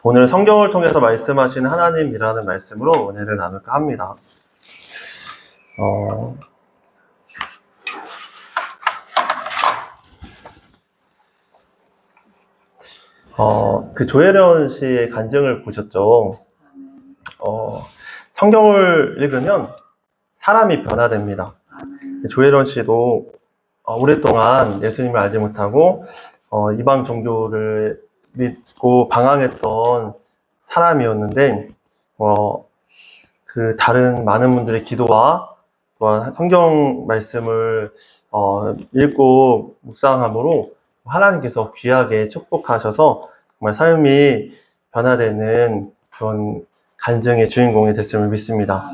오늘 성경을 통해서 말씀하신 하나님이라는 말씀으로 은혜를 나눌까 합니다. 그 조혜련 씨의 간증을 보셨죠? 성경을 읽으면 사람이 변화됩니다. 조혜련 씨도 오랫동안 예수님을 알지 못하고 이방 종교를 믿고 방황했던 사람이었는데 그 다른 많은 분들의 기도와 또한 성경 말씀을 읽고 묵상함으로 하나님께서 귀하게 축복하셔서 정말 삶이 변화되는 그런 간증의 주인공이 됐음을 믿습니다.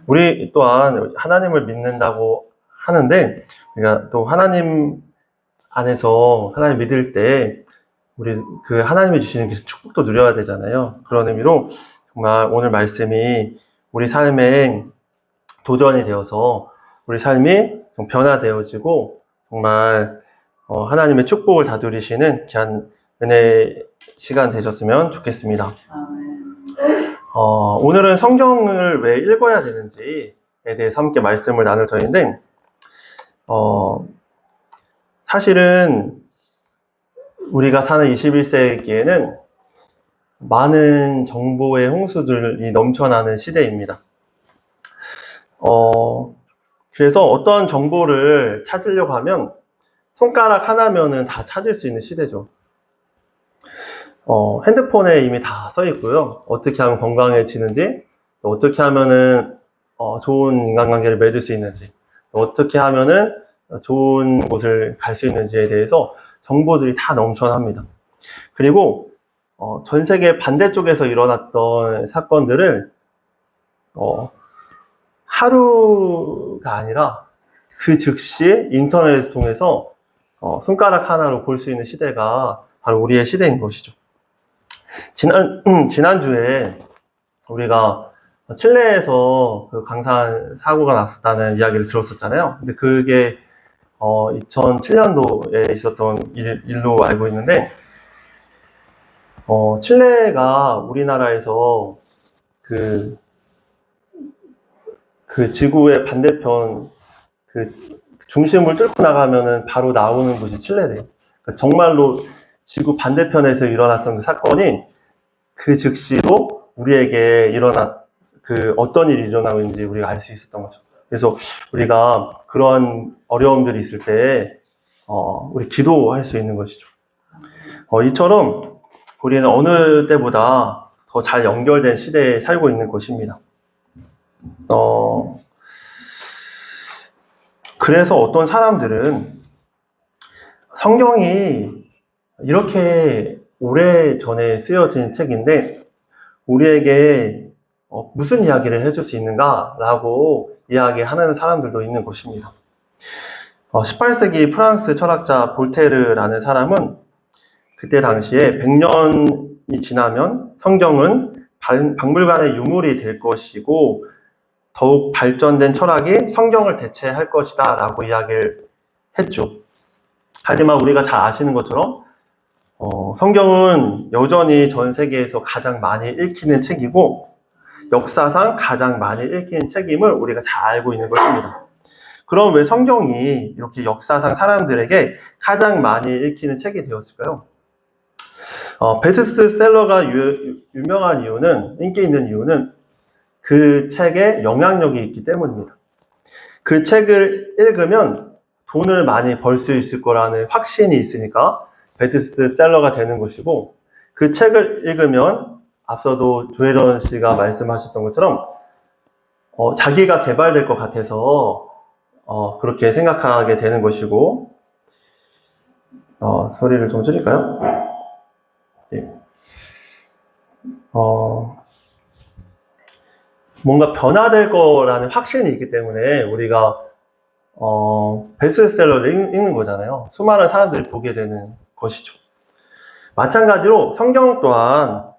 우리 또한 하나님을 믿는다고 하는데 우리가 또 하나님 안에서 하나님 믿을 때 우리 그 하나님이 주시는 그 축복도 누려야 되잖아요. 그런 의미로 정말 오늘 말씀이 우리 삶에 도전이 되어서 우리 삶이 좀 변화되어지고 정말 하나님의 축복을 다 누리시는 귀한 은혜 시간 되셨으면 좋겠습니다. 오늘은 성경을 왜 읽어야 되는지에 대해서 함께 말씀을 나눌 터인데 사실은 우리가 사는 21세기에는 많은 정보의 홍수들이 넘쳐나는 시대입니다. 그래서 어떤 정보를 찾으려고 하면 손가락 하나면은 다 찾을 수 있는 시대죠. 핸드폰에 이미 다 써 있고요. 어떻게 하면 건강해지는지, 어떻게 하면은 좋은 인간관계를 맺을 수 있는지, 어떻게 하면은 좋은 곳을 갈 수 있는지에 대해서 정보들이 다 넘쳐납니다. 그리고 전 세계 반대쪽에서 일어났던 사건들을 하루가 아니라 그 즉시 인터넷을 통해서 손가락 하나로 볼 수 있는 시대가 바로 우리의 시대인 것이죠. 지난주에 우리가 칠레에서 그 강산 사고가 났었다는 이야기를 들었었잖아요. 근데 그게 2007년도에 있었던 일로 알고 있는데 칠레가 우리나라에서 그 지구의 반대편 그 중심을 뚫고 나가면은 바로 나오는 곳이 칠레래요. 그러니까 정말로 지구 반대편에서 일어났던 그 사건이 그 즉시로 우리에게 그 어떤 일이 일어나고 있는지 우리가 알 수 있었던 거죠. 그래서 우리가 그런 어려움들이 있을 때 우리 기도할 수 있는 것이죠. 이처럼 우리는 어느 때보다 더 잘 연결된 시대에 살고 있는 것입니다. 그래서 어떤 사람들은 성경이 이렇게 오래전에 쓰여진 책인데 우리에게 무슨 이야기를 해줄 수 있는가 라고 이야기하는 사람들도 있는 것입니다. 18세기 프랑스 철학자 볼테르라는 사람은 그때 당시에 100년이 지나면 성경은 박물관의 유물이 될 것이고 더욱 발전된 철학이 성경을 대체할 것이다 라고 이야기를 했죠. 하지만 우리가 잘 아시는 것처럼 성경은 여전히 전 세계에서 가장 많이 읽히는 책이고 역사상 가장 많이 읽히는 책임을 우리가 잘 알고 있는 것입니다. 그럼 왜 성경이 이렇게 역사상 사람들에게 가장 많이 읽히는 책이 되었을까요? 베스트셀러가 유명한 이유는, 인기 있는 이유는 그 책에 영향력이 있기 때문입니다. 그 책을 읽으면 돈을 많이 벌 수 있을 거라는 확신이 있으니까 베스트셀러가 되는 것이고 그 책을 읽으면 앞서도 조혜련 씨가 말씀하셨던 것처럼 자기가 개발될 것 같아서 그렇게 생각하게 되는 것이고 소리를 좀 줄일까요? 예. 뭔가 변화될 거라는 확신이 있기 때문에 우리가 베스트셀러를 읽는 거잖아요. 수많은 사람들이 보게 되는 것이죠. 마찬가지로 성경 또한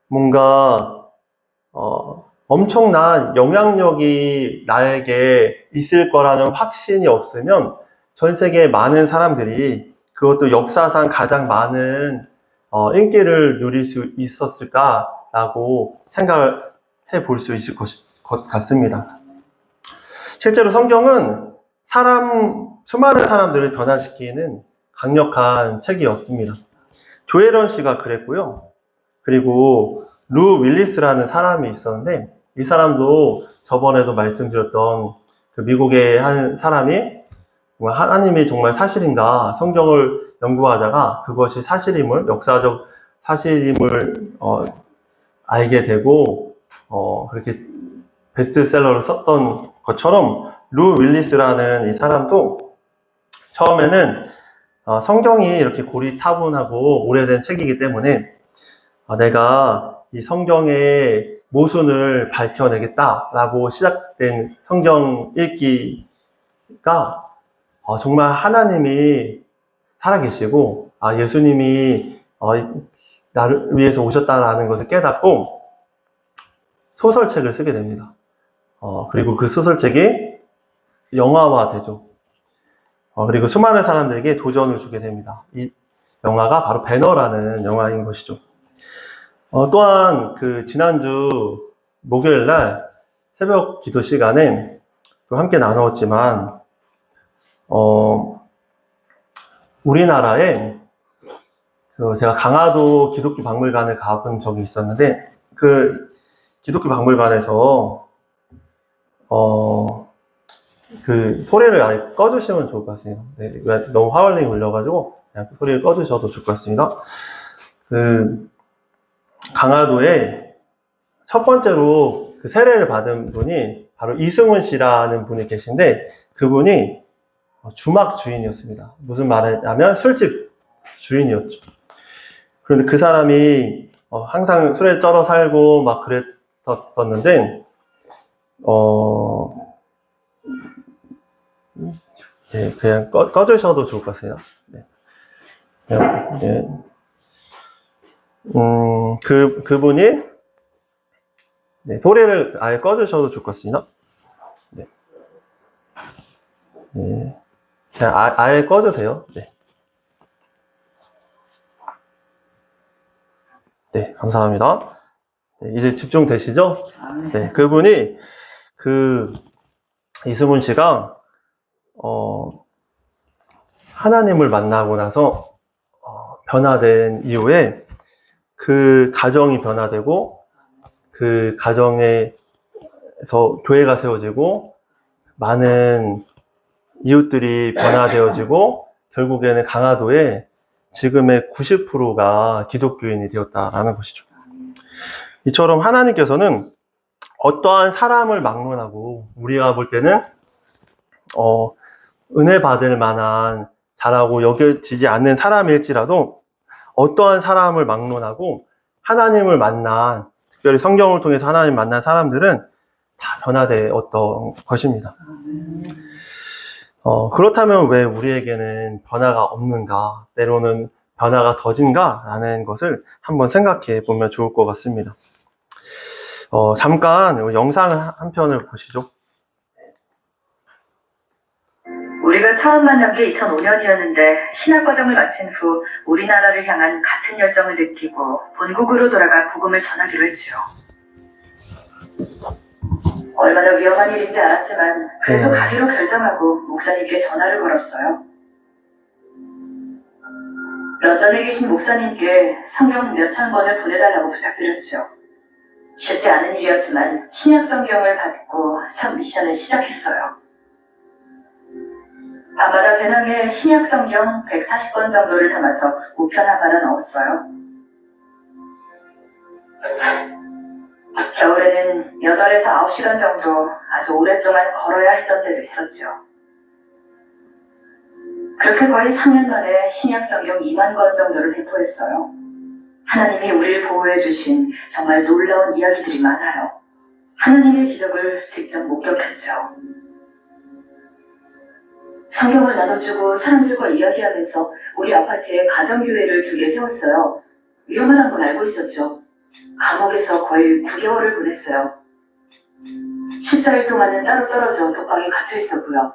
뭔가 엄청난 영향력이 나에게 있을 거라는 확신이 없으면 전 세계의 많은 사람들이 그것도 역사상 가장 많은 인기를 누릴 수 있었을까라고 생각을 해볼 수 있을 것 같습니다. 실제로 성경은 수많은 사람들을 변화시키는 강력한 책이었습니다. 조혜련 씨가 그랬고요. 그리고 루 윌리스라는 사람이 있었는데, 이 사람도 저번에도 말씀드렸던 그 미국의 한 사람이 하나님이 정말 사실인가 성경을 연구하다가 그것이 사실임을, 역사적 사실임을 알게 되고 그렇게 베스트셀러를 썼던 것처럼 루 윌리스라는 이 사람도 처음에는 성경이 이렇게 고리타분하고 오래된 책이기 때문에 내가 이 성경의 모순을 밝혀내겠다라고 시작된 성경 읽기가 정말 하나님이 살아계시고 예수님이 나를 위해서 오셨다라는 것을 깨닫고 소설책을 쓰게 됩니다. 그리고 그 소설책이 영화화되죠. 그리고 수많은 사람들에게 도전을 주게 됩니다. 이 영화가 바로 배너라는 영화인 것이죠. 또한 그 지난주 목요일날 새벽 기도 시간에 또 함께 나누었지만 우리나라에 제가 강화도 기독교 박물관을 가본 적이 있었는데 그 기독교 박물관에서 그 소리를 아예 꺼주시면 좋을 것 같아요. 네, 너무 화얼링이 울려가지고 그냥 소리를 꺼주셔도 좋을 것 같습니다. 그 강화도에 첫 번째로 그 세례를 받은 분이 바로 이승훈 씨라는 분이 계신데 그분이 주막 주인이었습니다. 무슨 말이냐면 술집 주인이었죠. 그런데 그 사람이 항상 술에 쩔어 살고 막 그랬었는데 네, 그냥 꺼주셔도 좋을 것 같아요. 네. 네. 그분이 네, 소리를 아예 꺼주셔도 좋을 것 같습니다. 네. 네. 그냥 아예 꺼주세요. 네. 네, 감사합니다. 네, 이제 집중되시죠? 네, 그분이 이승훈 씨가 하나님을 만나고 나서 변화된 이후에 그 가정이 변화되고 그 가정에서 교회가 세워지고 많은 이웃들이 변화되어지고 결국에는 강화도에 지금의 90%가 기독교인이 되었다라는 것이죠. 이처럼 하나님께서는 어떠한 사람을 막론하고 우리가 볼 때는 은혜 받을 만한 잘하고 여겨지지 않는 사람일지라도 어떠한 사람을 막론하고 하나님을 만난, 특별히 성경을 통해서 하나님을 만난 사람들은 다 변화되었던 것입니다. 그렇다면 왜 우리에게는 변화가 없는가, 때로는 변화가 더진가? 라는 것을 한번 생각해 보면 좋을 것 같습니다. 잠깐 영상 한 편을 보시죠. 우리가 처음 만난 게 2005년이었는데 신학과정을 마친 후 우리나라를 향한 같은 열정을 느끼고 본국으로 돌아가 복음을 전하기로 했죠. 얼마나 위험한 일인지 알았지만 그래도 가기로 결정하고 목사님께 전화를 걸었어요. 런던에 계신 목사님께 성경 몇천 권을 보내달라고 부탁드렸죠. 쉽지 않은 일이었지만 신약 성경을 받고 첫 미션을 시작했어요. 밤마다 배낭에 신약 성경 140권 정도를 담아서 우편 하나를 넣었어요. 겨울에는 8에서 9시간 정도 아주 오랫동안 걸어야 했던 때도 있었죠. 그렇게 거의 3년 만에 신약 성경 2만 권 정도를 배포했어요. 하나님이 우리를 보호해 주신 정말 놀라운 이야기들이 많아요. 하나님의 기적을 직접 목격했죠. 성경을 나눠주고 사람들과 이야기하면서 우리 아파트에 가정교회를 2개 세웠어요. 위험하다는 건 알고 있었죠. 감옥에서 거의 9개월을 보냈어요. 14일 동안은 따로 떨어져 독방에 갇혀 있었고요.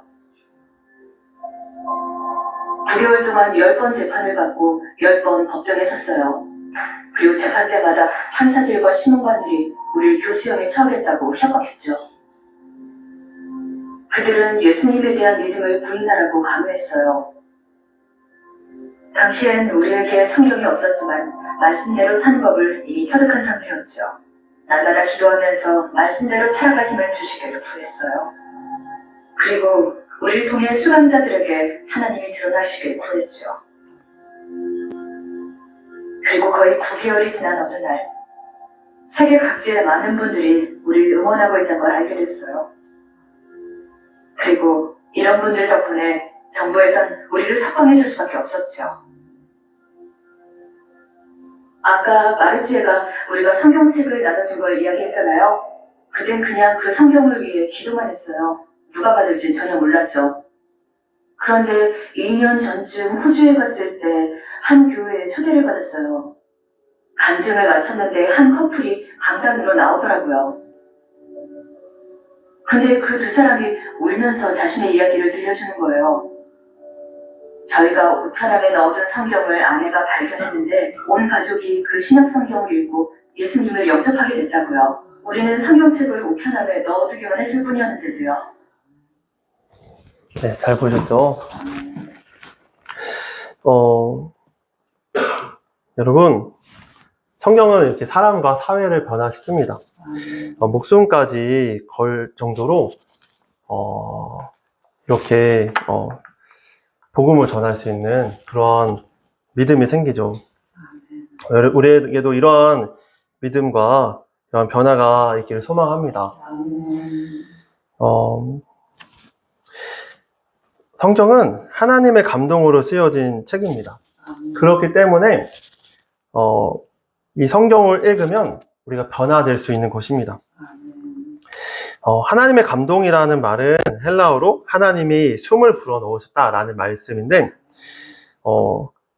9개월 동안 10번 재판을 받고 10번 법정에 섰어요. 그리고 재판 때마다 판사들과 신문관들이 우리를 교수형에 처하겠다고 협박했죠. 그들은 예수님에 대한 믿음을 부인하라고 강요했어요. 당시엔 우리에게 성경이 없었지만 말씀대로 사는 법을 이미 터득한 상태였죠. 날마다 기도하면서 말씀대로 살아갈 힘을 주시기를 구했어요. 그리고 우리를 통해 수감자들에게 하나님이 드러나시길 구했죠. 그리고 거의 9개월이 지난 어느 날 세계 각지의 많은 분들이 우리를 응원하고 있다는 걸 알게 됐어요. 그리고 이런 분들 덕분에 정부에선 우리를 석방해줄 수밖에 없었죠. 아까 마르지에가 우리가 성경책을 나눠준 걸 이야기했잖아요. 그땐 그냥 그 성경을 위해 기도만 했어요. 누가 받을지 전혀 몰랐죠. 그런데 2년 전쯤 호주에 갔을 때 한 교회에 초대를 받았어요. 간증을 마쳤는데 한 커플이 강당으로 나오더라고요. 근데 그 두 사람이 울면서 자신의 이야기를 들려주는 거예요. 저희가 우편함에 넣어둔 성경을 아내가 발견했는데 온 가족이 그 신약 성경을 읽고 예수님을 영접하게 됐다고요. 우리는 성경책을 우편함에 넣어두기만 했을 뿐이었는데도요. 네, 잘 보셨죠? 여러분, 성경은 이렇게 사람과 사회를 변화시킵니다. 목숨까지 걸 정도로, 이렇게, 복음을 전할 수 있는 그런 믿음이 생기죠. 우리에게도 이러한 믿음과 이러한 변화가 있기를 소망합니다. 성경은 하나님의 감동으로 쓰여진 책입니다. 그렇기 때문에 이 성경을 읽으면 우리가 변화될 수 있는 것입니다. 하나님의 감동이라는 말은 헬라어로 하나님이 숨을 불어넣으셨다라는 말씀인데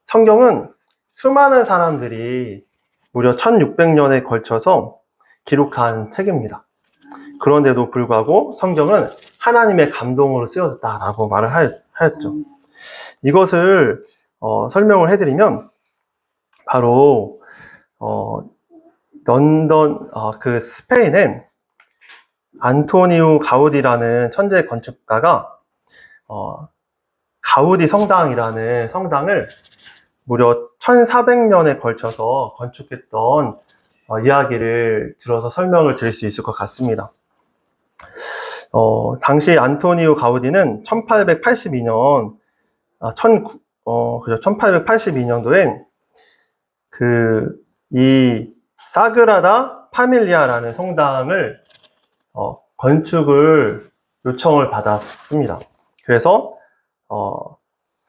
성경은 수많은 사람들이 무려 1600년에 걸쳐서 기록한 책입니다. 그런데도 불구하고 성경은 하나님의 감동으로 쓰여졌다라고 말을 하였죠. 이것을 설명을 해드리면 바로 런던 그 스페인에 안토니우 가우디라는 천재 건축가가 가우디 성당이라는 성당을 무려 1400년에 걸쳐서 건축했던 이야기를 들어서 설명을 드릴 수 있을 것 같습니다. 당시 안토니우 가우디는 1882년 1882년도에 이 사그라다 파밀리아라는 성당을 건축을 요청을 받았습니다. 그래서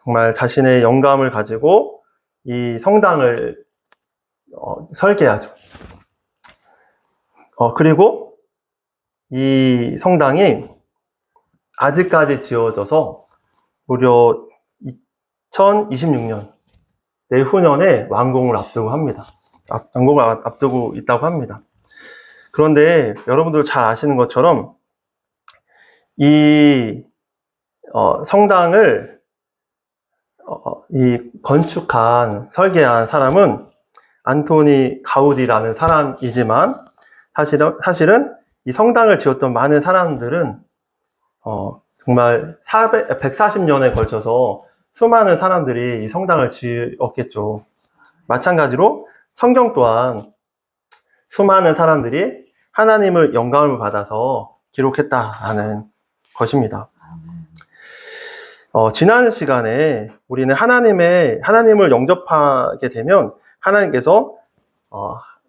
정말 자신의 영감을 가지고 이 성당을 설계하죠. 그리고 이 성당이 아직까지 지어져서 무려 2026년 내후년에 완공을 앞두고 합니다. 완공을 앞두고 있다고 합니다. 그런데 여러분들 잘 아시는 것처럼 이 성당을 이 건축한 설계한 사람은 안토니 가우디라는 사람이지만 사실은 이 성당을 지었던 많은 사람들은 정말 140년에 걸쳐서 수많은 사람들이 이 성당을 지었겠죠. 마찬가지로 성경 또한 수많은 사람들이 하나님을 영감을 받아서 기록했다라는 것입니다. 지난 시간에 우리는 하나님을 영접하게 되면 하나님께서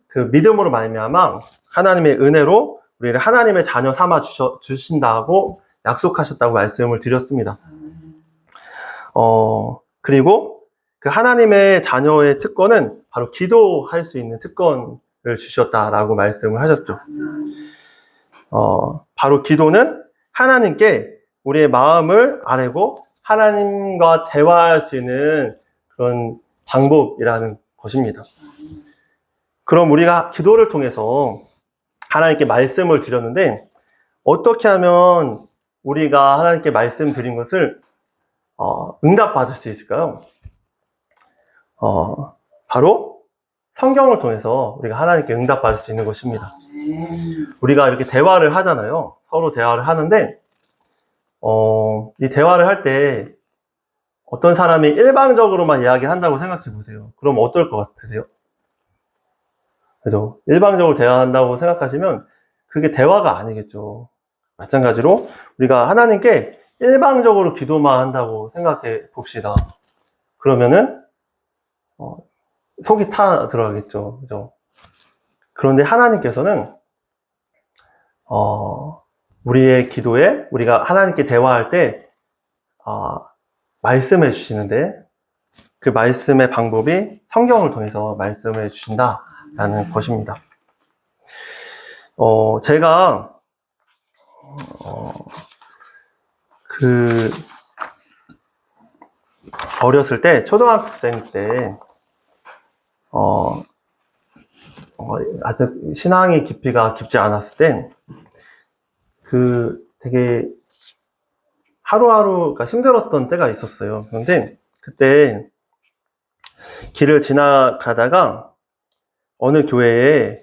그 믿음으로 말미암아 하나님의 은혜로 우리를 하나님의 자녀 삼아 주신다고 약속하셨다고 말씀을 드렸습니다. 그리고 그 하나님의 자녀의 특권은 바로 기도할 수 있는 특권을 주셨다라고 말씀을 하셨죠. 바로 기도는 하나님께 우리의 마음을 아뢰고 하나님과 대화할 수 있는 그런 방법이라는 것입니다. 그럼 우리가 기도를 통해서 하나님께 말씀을 드렸는데 어떻게 하면 우리가 하나님께 말씀드린 것을 응답받을 수 있을까요? 바로 성경을 통해서 우리가 하나님께 응답받을 수 있는 것입니다. 우리가 이렇게 대화를 하잖아요. 서로 대화를 하는데, 이 대화를 할 때 어떤 사람이 일방적으로만 이야기한다고 생각해 보세요. 그럼 어떨 것 같으세요? 그죠? 일방적으로 대화한다고 생각하시면 그게 대화가 아니겠죠. 마찬가지로 우리가 하나님께 일방적으로 기도만 한다고 생각해 봅시다. 그러면은 속이 타 들어가겠죠. 그죠? 그런데 하나님께서는 우리의 기도에 우리가 하나님께 대화할 때 말씀해 주시는데 그 말씀의 방법이 성경을 통해서 말씀해 주신다라는 것입니다. 제가 어렸을 때 초등학생 때 아직 신앙의 깊이가 깊지 않았을 때 되게 하루하루가 힘들었던 때가 있었어요. 그런데 그때 길을 지나가다가 어느 교회에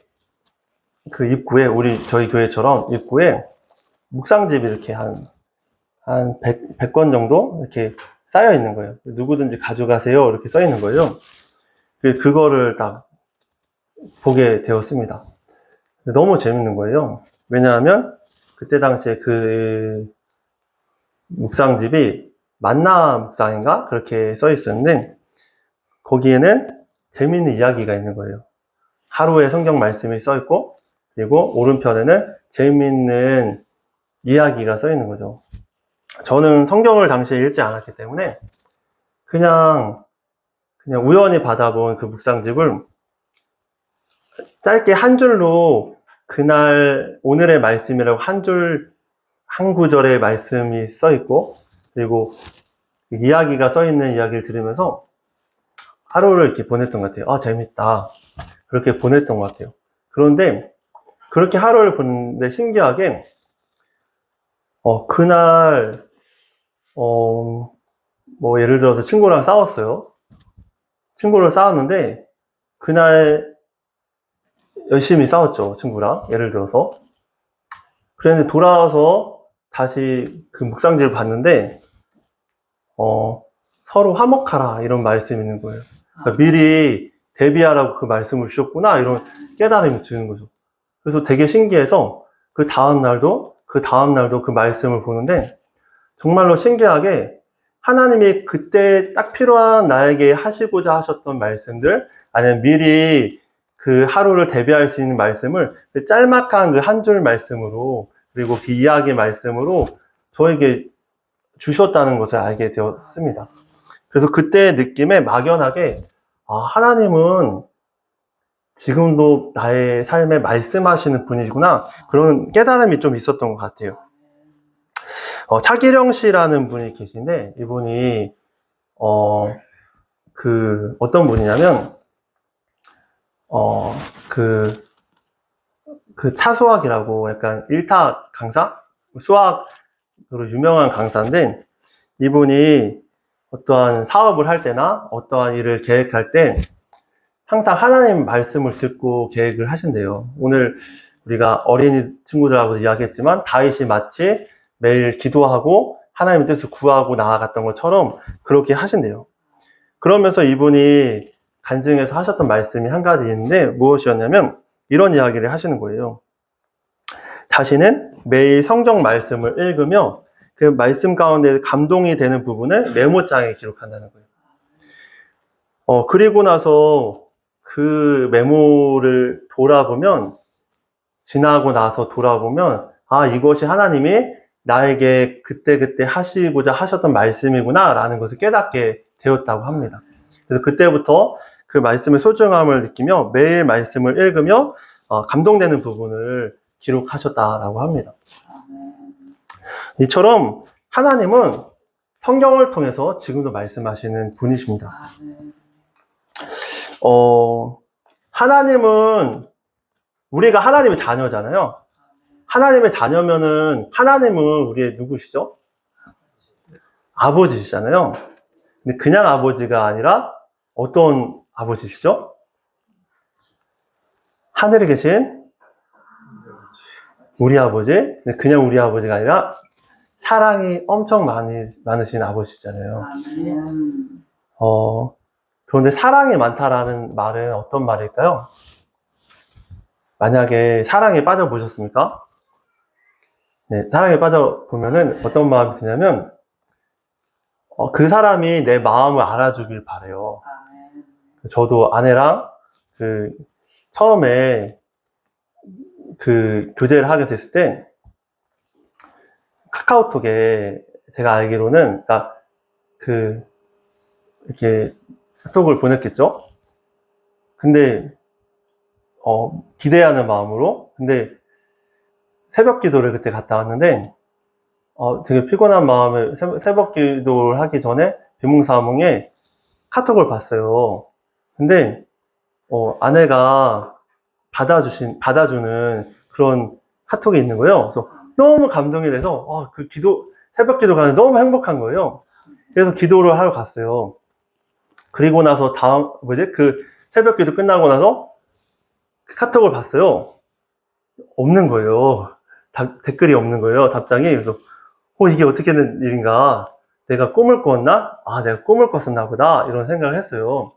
그 입구에 저희 교회처럼 입구에 묵상집이 이렇게 한 100권 정도 이렇게 쌓여 있는 거예요. 누구든지 가져가세요 이렇게 써 있는 거예요. 그거를 딱 보게 되었습니다. 너무 재밌는 거예요. 왜냐하면 그때 당시에 그 묵상집이 만나 묵상인가 그렇게 써 있었는데 거기에는 재미있는 이야기가 있는 거예요. 하루에 성경 말씀이 써 있고 그리고 오른편에는 재미있는 이야기가 써 있는 거죠. 저는 성경을 당시에 읽지 않았기 때문에 그냥 우연히 받아본 그 묵상집을 짧게 한 줄로 그날 오늘의 말씀이라고 한 구절의 말씀이 써 있고 그리고 이야기가 써 있는 이야기를 들으면서 하루를 이렇게 보냈던 것 같아요. 재밌다. 그렇게 보냈던 것 같아요. 그런데 그렇게 하루를 보냈는데 신기하게 그날 뭐 예를 들어서 친구랑 싸웠어요. 친구를 싸웠는데 그날 열심히 싸웠죠. 친구랑 예를 들어서. 그랬는데 돌아와서 다시 그 묵상지를 봤는데 서로 화목하라 이런 말씀이 있는 거예요. 그러니까 미리 대비하라고 그 말씀을 주셨구나 이런 깨달음이 드는 거죠. 그래서 되게 신기해서 그 다음 날도 그 말씀을 보는데 정말로 신기하게 하나님이 그때 딱 필요한 나에게 하시고자 하셨던 말씀들 아니면 미리 그 하루를 대비할 수 있는 말씀을 그 짤막한 그 한 줄 말씀으로 그리고 그 이야기 말씀으로 저에게 주셨다는 것을 알게 되었습니다. 그래서 그때의 느낌에 막연하게 하나님은 지금도 나의 삶에 말씀하시는 분이구나 그런 깨달음이 좀 있었던 것 같아요. 차기령 씨라는 분이 계신데 이분이 어떤 분이냐면 차수학이라고 약간 일타 강사? 수학으로 유명한 강사인데 이분이 어떠한 사업을 할 때나 어떠한 일을 계획할 때 항상 하나님 말씀을 듣고 계획을 하신대요. 오늘 우리가 어린이 친구들하고 이야기했지만 다윗이 마치 매일 기도하고 하나님의 뜻을 구하고 나아갔던 것처럼 그렇게 하신대요. 그러면서 이분이 간증해서 하셨던 말씀이 한 가지 있는데 무엇이었냐면 이런 이야기를 하시는 거예요. 자신은 매일 성경 말씀을 읽으며 그 말씀 가운데 감동이 되는 부분을 메모장에 기록한다는 거예요. 그리고 나서 그 메모를 지나고 나서 돌아보면 이것이 하나님이 나에게 그때 하시고자 하셨던 말씀이구나 라는 것을 깨닫게 되었다고 합니다. 그래서 그때부터 그 말씀의 소중함을 느끼며 매일 말씀을 읽으며 감동되는 부분을 기록하셨다라고 합니다. 이처럼 하나님은 성경을 통해서 지금도 말씀하시는 분이십니다. 하나님은 우리가 하나님의 자녀잖아요. 하나님의 자녀면은 하나님은 우리의 누구시죠? 아버지시잖아요. 근데 그냥 아버지가 아니라 어떤 아버지시죠? 하늘에 계신 우리 아버지, 그냥 우리 아버지가 아니라 사랑이 엄청 많으신 아버지잖아요. 그런데 사랑이 많다라는 말은 어떤 말일까요? 만약에 사랑에 빠져보셨습니까? 네, 사랑에 빠져보면은 어떤 마음이 드냐면, 그 사람이 내 마음을 알아주길 바래요. 저도 아내랑 처음에 교제를 하게 됐을 때, 카카오톡에 제가 알기로는, 그러니까 이렇게 카톡을 보냈겠죠? 근데, 기대하는 마음으로, 근데 새벽 기도를 그때 갔다 왔는데, 되게 피곤한 마음에 새벽 기도를 하기 전에 비몽사몽에 카톡을 봤어요. 근데, 아내가 받아주는 그런 카톡이 있는 거예요. 그래서 너무 감동이 돼서, 새벽 기도 가는 너무 행복한 거예요. 그래서 기도를 하러 갔어요. 그리고 나서 새벽 기도 끝나고 나서 그 카톡을 봤어요. 없는 거예요. 댓글이 없는 거예요. 답장이. 그래서, 이게 어떻게 된 일인가? 내가 꿈을 꿨나? 내가 꿈을 꿨었나 보다. 이런 생각을 했어요.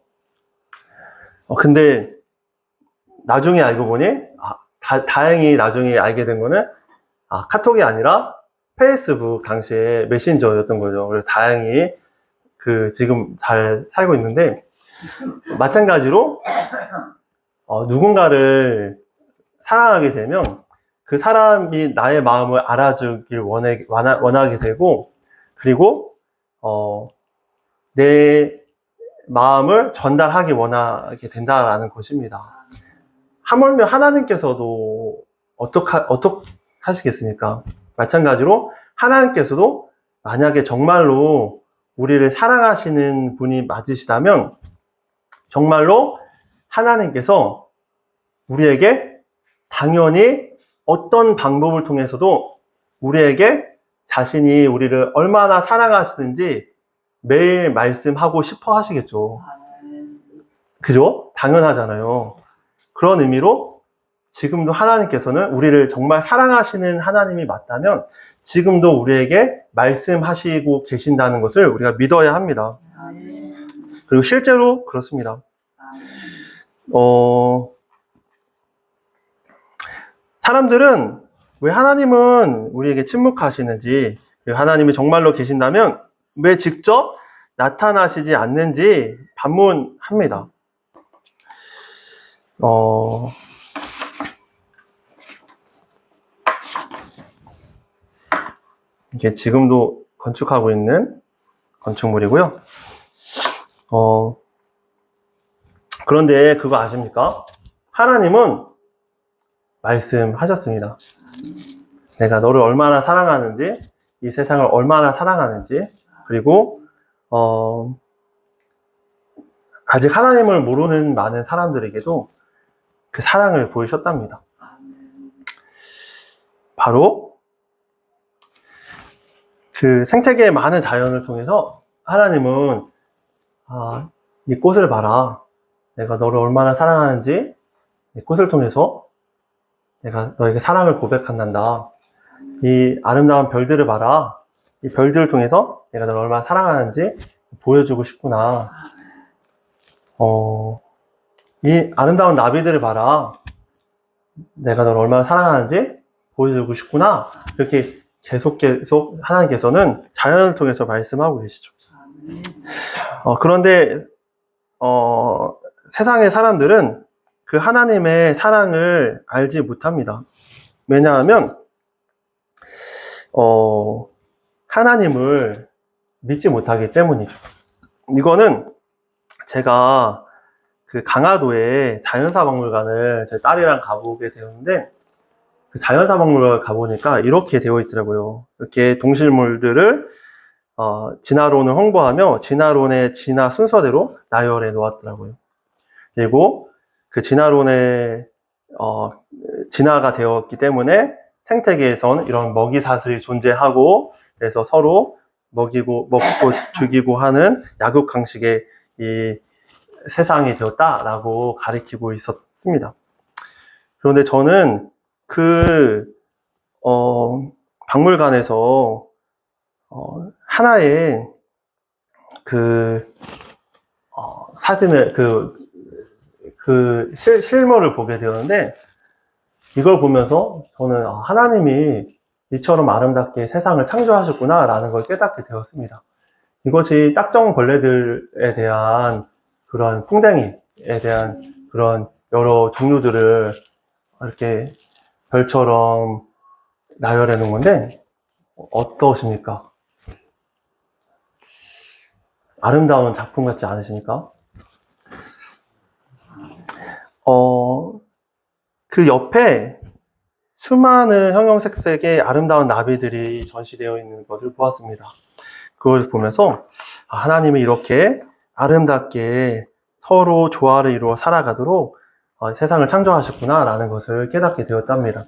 근데, 나중에 알고 보니, 다행히 나중에 알게 된 거는, 카톡이 아니라 페이스북 당시에 메신저였던 거죠. 그래서 다행히, 지금 잘 살고 있는데, 마찬가지로, 누군가를 사랑하게 되면, 그 사람이 나의 마음을 알아주길 원하게 되고, 그리고, 내 마음을 전달하기 원하게 된다라는 것입니다. 하물며 하나님께서도 어떻게 하시겠습니까? 마찬가지로 하나님께서도 만약에 정말로 우리를 사랑하시는 분이 맞으시다면 정말로 하나님께서 우리에게 당연히 어떤 방법을 통해서도 우리에게 자신이 우리를 얼마나 사랑하시는지 매일 말씀하고 싶어 하시겠죠. 그죠? 당연하잖아요. 그런 의미로 지금도 하나님께서는 우리를 정말 사랑하시는 하나님이 맞다면 지금도 우리에게 말씀하시고 계신다는 것을 우리가 믿어야 합니다. 그리고 실제로 그렇습니다. 사람들은 왜 하나님은 우리에게 침묵하시는지, 하나님이 정말로 계신다면 왜 직접 나타나시지 않는지 반문합니다. 이게 지금도 건축하고 있는 건축물이고요. 그런데 그거 아십니까? 하나님은 말씀하셨습니다. 내가 너를 얼마나 사랑하는지, 이 세상을 얼마나 사랑하는지, 그리고 아직 하나님을 모르는 많은 사람들에게도 그 사랑을 보이셨답니다. 바로 그 생태계의 많은 자연을 통해서 하나님은 이 꽃을 봐라. 내가 너를 얼마나 사랑하는지 이 꽃을 통해서 내가 너에게 사랑을 고백한단다. 이 아름다운 별들을 봐라. 이 별들을 통해서 내가 너를 얼마나 사랑하는지 보여주고 싶구나. 이 아름다운 나비들을 봐라. 내가 너를 얼마나 사랑하는지 보여주고 싶구나. 이렇게 계속 하나님께서는 자연을 통해서 말씀하고 계시죠. 그런데 세상의 사람들은 그 하나님의 사랑을 알지 못합니다. 왜냐하면 하나님을 믿지 못하기 때문이죠. 이거는 제가 그 강화도에 자연사박물관을 제 딸이랑 가보게 되었는데, 그 자연사박물관을 가보니까 이렇게 되어 있더라고요. 이렇게 동식물들을 진화론을 홍보하며 진화론의 진화 순서대로 나열해 놓았더라고요. 그리고 그 진화론의 진화가 되었기 때문에 생태계에선 이런 먹이사슬이 존재하고, 그래서 서로 먹고 죽이고 하는 약육강식의 이 세상이 되었다라고 가리키고 있었습니다. 그런데 저는 박물관에서 하나의 사진을, 실물을 보게 되었는데, 이걸 보면서 저는 하나님이 이처럼 아름답게 세상을 창조하셨구나 라는 걸 깨닫게 되었습니다. 이것이 딱정벌레들에 대한 그런 풍뎅이에 대한 그런 여러 종류들을 이렇게 별처럼 나열해 놓은 건데, 어떠십니까? 아름다운 작품 같지 않으십니까? 그 옆에 수많은 형형색색의 아름다운 나비들이 전시되어 있는 것을 보았습니다. 그걸 보면서 하나님이 이렇게 아름답게 서로 조화를 이루어 살아가도록 세상을 창조하셨구나 라는 것을 깨닫게 되었답니다.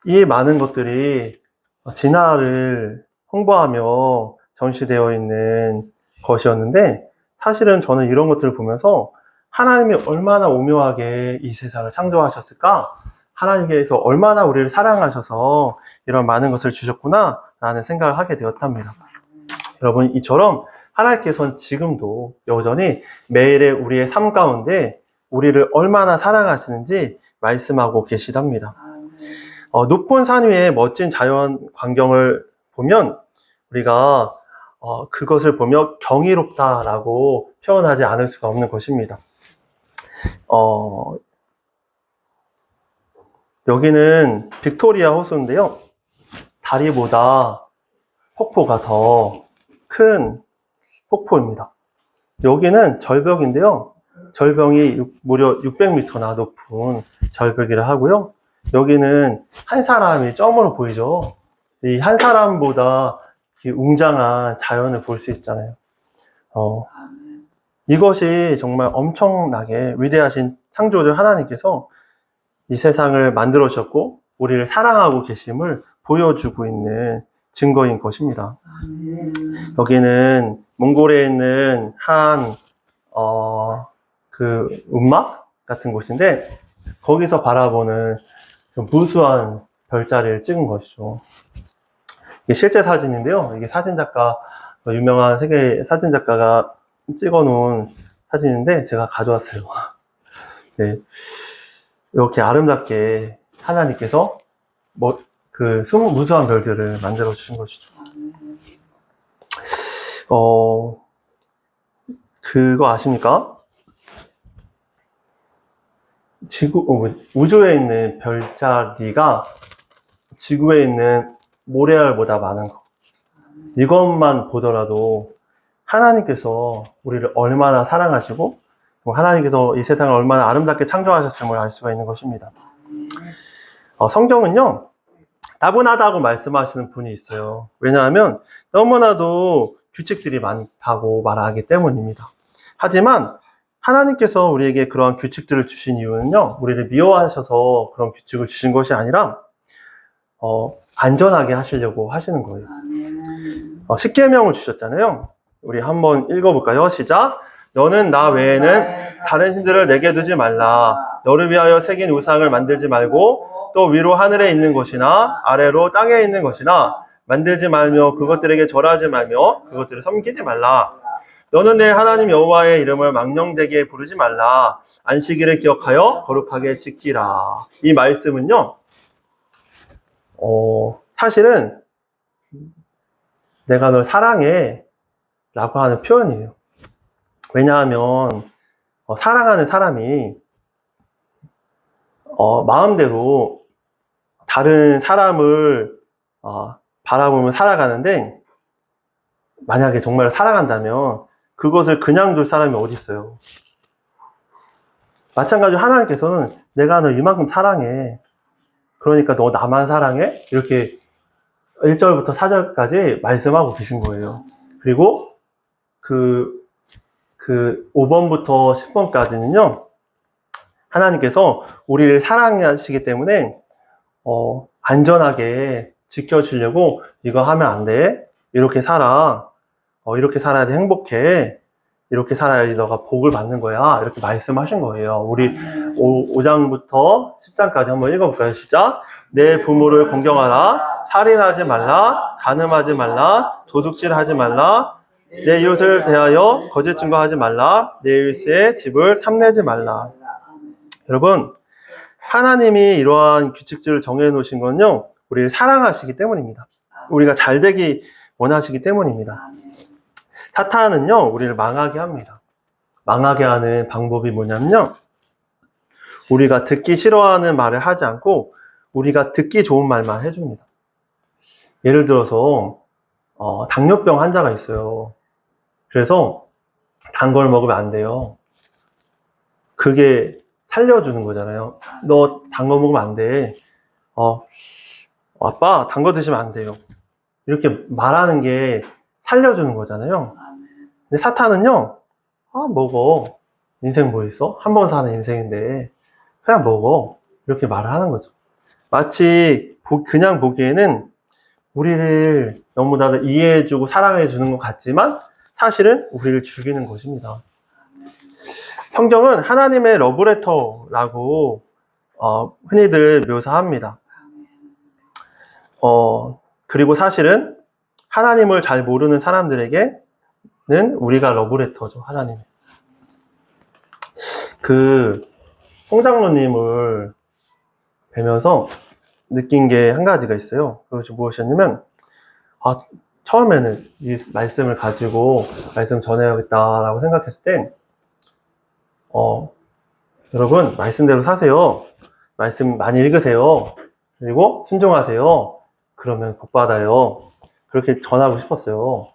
이 많은 것들이 진화를 홍보하며 전시되어 있는 것이었는데, 사실은 저는 이런 것들을 보면서 하나님이 얼마나 오묘하게 이 세상을 창조하셨을까? 하나님께서 얼마나 우리를 사랑하셔서 이런 많은 것을 주셨구나 라는 생각을 하게 되었답니다. 여러분, 이처럼 하나님께서는 지금도 여전히 매일의 우리의 삶 가운데 우리를 얼마나 사랑하시는지 말씀하고 계시답니다. 높은 산 위에 멋진 자연 광경을 보면 우리가 그것을 보며 경이롭다라고 표현하지 않을 수가 없는 것입니다. 여기는 빅토리아 호수인데요. 다리보다 폭포가 더 큰 폭포입니다. 여기는 절벽인데요. 절벽이 무려 600m나 높은 절벽이라 하고요. 여기는 한 사람이 점으로 보이죠. 이 한 사람보다 웅장한 자연을 볼 수 있잖아요. 이것이 정말 엄청나게 위대하신 창조주 하나님께서 이 세상을 만들어 주셨고 우리를 사랑하고 계심을 보여주고 있는 증거인 것입니다. 여기는 몽골에 있는 한 운막 같은 곳인데, 거기서 바라보는 무수한 별자리를 찍은 것이죠. 이게 실제 사진인데요. 이게 사진작가, 유명한 세계 사진작가가 찍어 놓은 사진인데 제가 가져왔어요. 네. 이렇게 아름답게 하나님께서 무수한 별들을 만들어 주신 것이죠. 그거 아십니까? 우주에 있는 별자리가 지구에 있는 모래알보다 많은 거. 이것만 보더라도 하나님께서 우리를 얼마나 사랑하시고 하나님께서 이 세상을 얼마나 아름답게 창조하셨음을 알 수가 있는 것입니다. 성경은요, 따분하다고 말씀하시는 분이 있어요. 왜냐하면 너무나도 규칙들이 많다고 말하기 때문입니다. 하지만 하나님께서 우리에게 그러한 규칙들을 주신 이유는요, 우리를 미워하셔서 그런 규칙을 주신 것이 아니라 안전하게 하시려고 하시는 거예요. 십계명을 주셨잖아요. 우리 한번 읽어볼까요? 시작! 너는 나 외에는 다른 신들을 내게 두지 말라. 너를 위하여 새긴 우상을 만들지 말고 또 위로 하늘에 있는 것이나 아래로 땅에 있는 것이나 만들지 말며 그것들에게 절하지 말며 그것들을 섬기지 말라. 너는 내 하나님 여호와의 이름을 망령되게 부르지 말라. 안식일을 기억하여 거룩하게 지키라. 이 말씀은요, 사실은 내가 널 사랑해 라고 하는 표현이에요. 왜냐하면 사랑하는 사람이 마음대로 다른 사람을 바라보며 살아가는데, 만약에 정말 사랑한다면 그것을 그냥 둘 사람이 어디 있어요. 마찬가지로 하나님께서는 내가 너 이만큼 사랑해, 그러니까 너 나만 사랑해? 이렇게 1절부터 4절까지 말씀하고 계신 거예요. 그리고 5번부터 10번까지는요, 하나님께서 우리를 사랑하시기 때문에 안전하게 지켜주려고 이거 하면 안 돼, 이렇게 살아, 이렇게 살아야 돼, 행복해, 이렇게 살아야지 너가 복을 받는 거야. 이렇게 말씀하신 거예요. 우리 5장부터 10장까지 한번 읽어볼까요? 시작. 내 부모를 공경하라. 살인하지 말라. 간음하지 말라. 도둑질하지 말라. 내 이웃을 대하여 거짓 증거하지 말라. 내 이웃의 집을 탐내지 말라. 여러분, 하나님이 이러한 규칙들을 정해놓으신 건요, 우리를 사랑하시기 때문입니다. 우리가 잘 되기 원하시기 때문입니다. 사탄은요, 우리를 망하게 합니다. 망하게 하는 방법이 뭐냐면요, 우리가 듣기 싫어하는 말을 하지 않고 우리가 듣기 좋은 말만 해줍니다. 예를 들어서 당뇨병 환자가 있어요. 그래서 단 걸 먹으면 안 돼요. 그게 살려주는 거잖아요. 너 단 거 먹으면 안 돼. 아빠 단 거 드시면 안 돼요. 이렇게 말하는 게 살려주는 거잖아요. 근데 사탄은요, 먹어. 인생 뭐 있어? 한 번 사는 인생인데 그냥 먹어. 이렇게 말을 하는 거죠. 마치 그냥 보기에는 우리를 너무나도 이해해주고 사랑해주는 것 같지만 사실은 우리를 죽이는 것입니다. 성경은 하나님의 러브레터라고 흔히들 묘사합니다. 그리고 사실은 하나님을 잘 모르는 사람들에게는 우리가 러브레터죠. 하나님. 송장로님을 뵈면서 느낀 게 한 가지가 있어요. 그것이 무엇이었냐면, 처음에는 이 말씀을 가지고 말씀 전해야겠다라고 생각했을 때, 여러분, 말씀대로 사세요. 말씀 많이 읽으세요. 그리고 순종하세요. 그러면 복 받아요. 그렇게 전하고 싶었어요.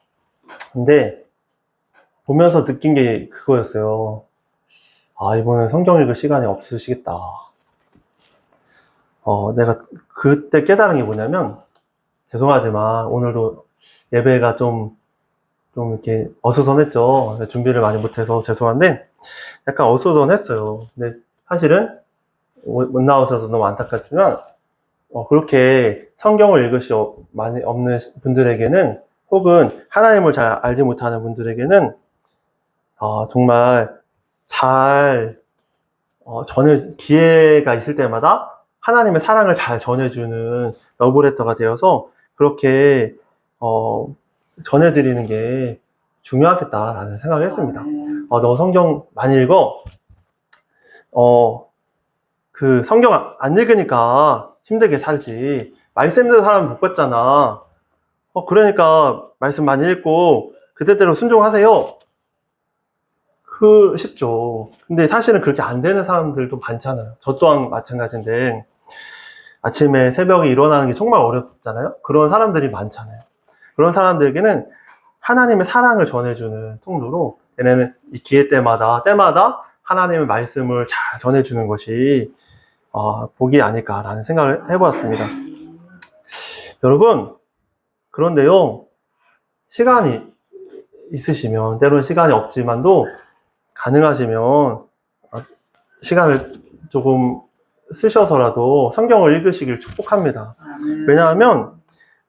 근데 보면서 느낀 게 그거였어요. 이번엔 성경 읽을 시간이 없으시겠다. 내가 그때 깨달은 게 뭐냐면, 죄송하지만 오늘도 예배가 좀 이렇게 어수선했죠. 준비를 많이 못해서 죄송한데, 약간 어수선했어요. 근데 사실은 못 나오셔서 너무 안타깝지만, 그렇게 성경을 읽을 수 많이 없는 분들에게는, 혹은 하나님을 잘 알지 못하는 분들에게는, 정말 잘 기회가 있을 때마다 하나님의 사랑을 잘 전해주는 러브레터가 되어서 그렇게 전해드리는 게 중요하겠다라는 생각을 했습니다. 너 성경 많이 읽어? 그 성경 안 읽으니까 힘들게 살지. 말씀대로 살면 복 받잖아. 그러니까 말씀 많이 읽고 그때대로 순종하세요. 쉽죠. 근데 사실은 그렇게 안 되는 사람들도 많잖아요. 저 또한 마찬가지인데, 아침에 새벽에 일어나는 게 정말 어렵잖아요. 그런 사람들이 많잖아요. 그런 사람들에게는 하나님의 사랑을 전해주는 통로로 얘네는 이 기회 때마다 하나님의 말씀을 잘 전해주는 것이 복이 아닐까라는 생각을 해보았습니다. 여러분, 그런데요, 시간이 있으시면, 때로는 시간이 없지만도 가능하시면 시간을 조금 쓰셔서라도 성경을 읽으시길 축복합니다. 왜냐하면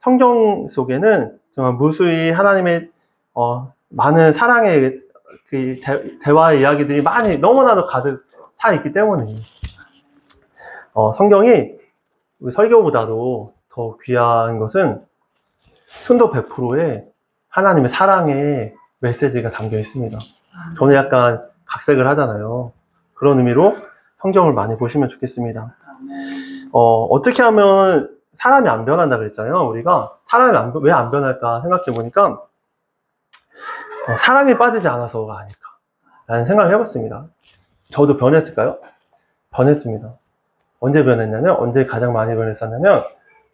성경 속에는 정말 무수히 하나님의 많은 사랑의 그 대화의 이야기들이 너무나도 가득 차 있기 때문에 성경이 설교보다도 더 귀한 것은 순도 100%의 하나님의 사랑의 메시지가 담겨 있습니다. 저는 약간 각색을 하잖아요. 그런 의미로 성경을 많이 보시면 좋겠습니다. 어떻게 하면 사람이 안 변한다 그랬잖아요. 우리가 사람이 왜 안 변할까 생각해 보니까 사랑이 빠지지 않아서가 아닐까 라는 생각을 해봤습니다. 저도 변했을까요? 변했습니다. 언제 변했냐면, 언제 가장 많이 변했었냐면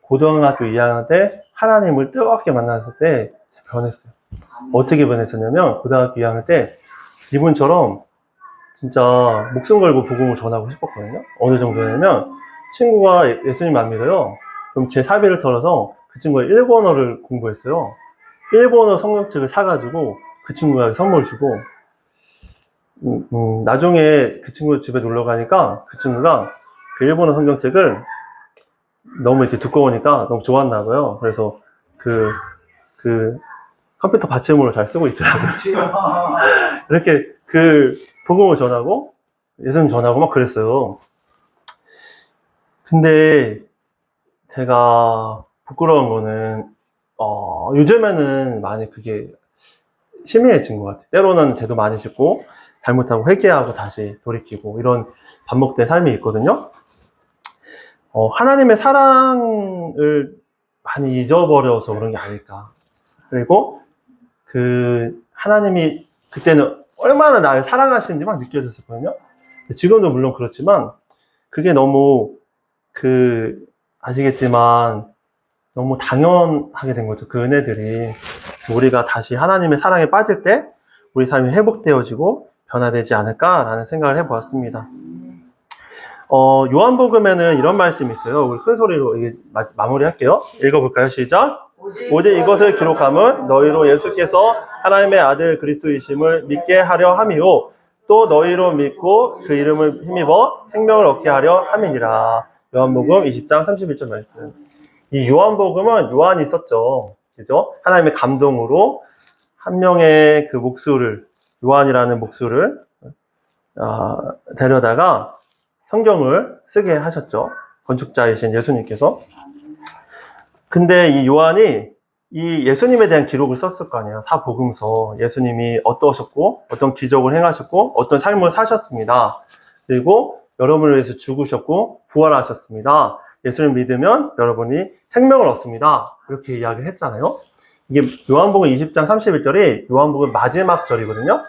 고등학교 2학년 때 하나님을 뜨겁게 만났을 때 변했어요. 어떻게 변했었냐면, 고등학교 2학년 때 이분처럼 진짜 목숨 걸고 복음을 전하고 싶었거든요. 어느 정도냐면 친구가 예수님 안 믿어요. 그럼 제 사비를 털어서 그 친구가 일본어를 공부했어요. 일본어 성경책을 사가지고 그 친구가 선물 주고, 나중에 그 친구 집에 놀러 가니까 그 친구가 그 일본어 성경책을 너무 이렇게 두꺼우니까 너무 좋았나 봐요. 그래서 컴퓨터 받침으로 잘 쓰고 있더라고요. 이렇게 그 복음을 전하고 예수님 전하고 막 그랬어요. 근데 제가 부끄러운 거는 요즘에는 많이 그게 심해진 것 같아요. 때로는 죄도 많이 짓고 잘못하고 회개하고 다시 돌이키고 이런 반복된 삶이 있거든요. 하나님의 사랑을 많이 잊어버려서 그런 게 아닐까. 그리고 그 하나님이 그때는 얼마나 나를 사랑하시는지 막 느껴졌었거든요. 지금도 물론 그렇지만 그게 너무 아시겠지만 너무 당연하게 된 거죠. 그 은혜들이 우리가 다시 하나님의 사랑에 빠질 때 우리 삶이 회복되어지고 변화되지 않을까라는 생각을 해보았습니다. 요한복음에는 이런 말씀이 있어요. 우리 큰 소리로 이게 마무리할게요. 읽어볼까요? 시작. 오직 이것을 기록함은 너희로 예수께서 하나님의 아들 그리스도이심을 믿게 하려 함이요 또 너희로 믿고 그 이름을 힘입어 생명을 얻게 하려 함이니라. 요한복음 20장 31절 말씀. 이 요한복음은 요한이 썼죠. 그죠? 하나님의 감동으로 한 명의 그 목수를, 요한이라는 목수를 데려다가 성경을 쓰게 하셨죠. 건축자이신 예수님께서. 근데 이 요한이 이 예수님에 대한 기록을 썼을 거 아니에요. 사복음서. 예수님이 어떠셨고, 어떤 기적을 행하셨고, 어떤 삶을 사셨습니다. 그리고 여러분을 위해서 죽으셨고, 부활하셨습니다. 예수를 믿으면 여러분이 생명을 얻습니다. 이렇게 이야기를 했잖아요. 이게 요한복음 20장 31절이 요한복음 마지막 절이거든요.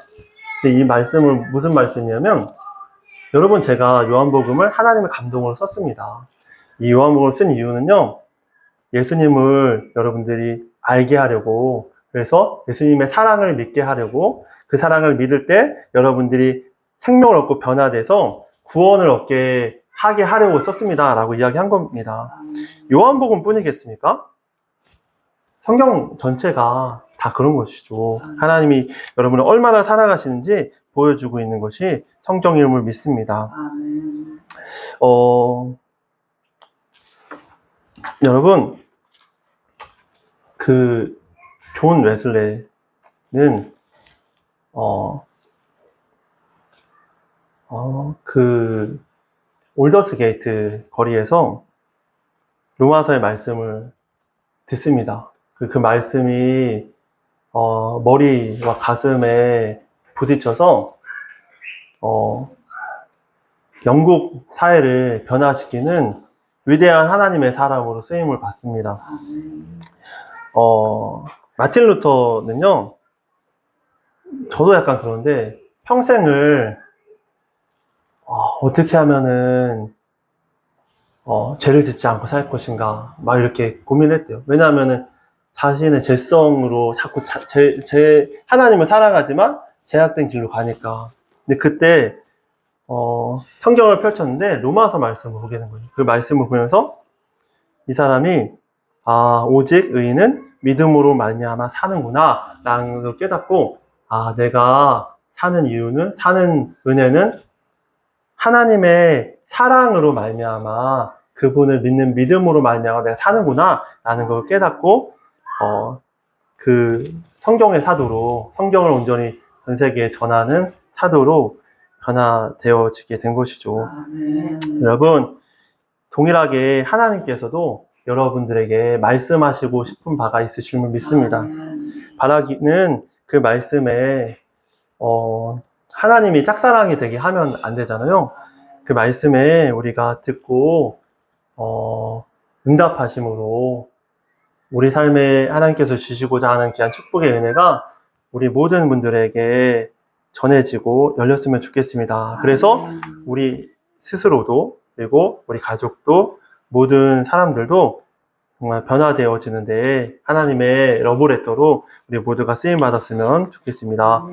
근데 이 말씀은 무슨 말씀이냐면, 여러분 제가 요한복음을 하나님의 감동으로 썼습니다. 이 요한복음을 쓴 이유는요, 예수님을 여러분들이 알게 하려고, 그래서 예수님의 사랑을 믿게 하려고, 그 사랑을 믿을 때 여러분들이 생명을 얻고 변화돼서 구원을 얻게 하게 하려고 썼습니다. 라고 이야기한 겁니다. 요한복음 뿐이겠습니까? 성경 전체가 다 그런 것이죠. 하나님이 여러분을 얼마나 사랑하시는지 보여주고 있는 것이 성경임을 믿습니다. 여러분, 존 웨슬레는, 올더스 게이트 거리에서 로마서의 말씀을 듣습니다. 그 말씀이, 머리와 가슴에 부딪혀서, 영국 사회를 변화시키는 위대한 하나님의 사람으로 쓰임을 받습니다. 마틴 루터는요, 저도 약간 그런데 평생을 어떻게 하면은 죄를 짓지 않고 살 것인가 막 이렇게 고민했대요. 왜냐하면은 자신의 죄성으로 자꾸 하나님을 사랑하지만 제약된 길로 가니까. 근데 그때 성경을 펼쳤는데 로마서 말씀을 보게 된 거예요. 그 말씀을 보면서 이 사람이 오직 의인은 믿음으로 말미암아 사는구나 라는 걸 깨닫고, 내가 사는 은혜는 하나님의 사랑으로 말미암아 그분을 믿는 믿음으로 말미암아 내가 사는구나 라는 걸 깨닫고 성경의 사도로, 성경을 온전히 전 세계에 전하는 사도로 변화되어지게 된 것이죠. 여러분, 동일하게 하나님께서도 여러분들에게 말씀하시고 싶은 바가 있으실 줄 믿습니다. 바라기는 그 말씀에 하나님이 짝사랑이 되게 하면 안 되잖아요. 그 말씀에 우리가 듣고 응답하심으로 우리 삶에 하나님께서 주시고자 하는 귀한 축복의 은혜가 우리 모든 분들에게 전해지고 열렸으면 좋겠습니다. 그래서 우리 스스로도, 그리고 우리 가족도, 모든 사람들도 정말 변화되어지는데 하나님의 러브레터로 우리 모두가 쓰임받았으면 좋겠습니다.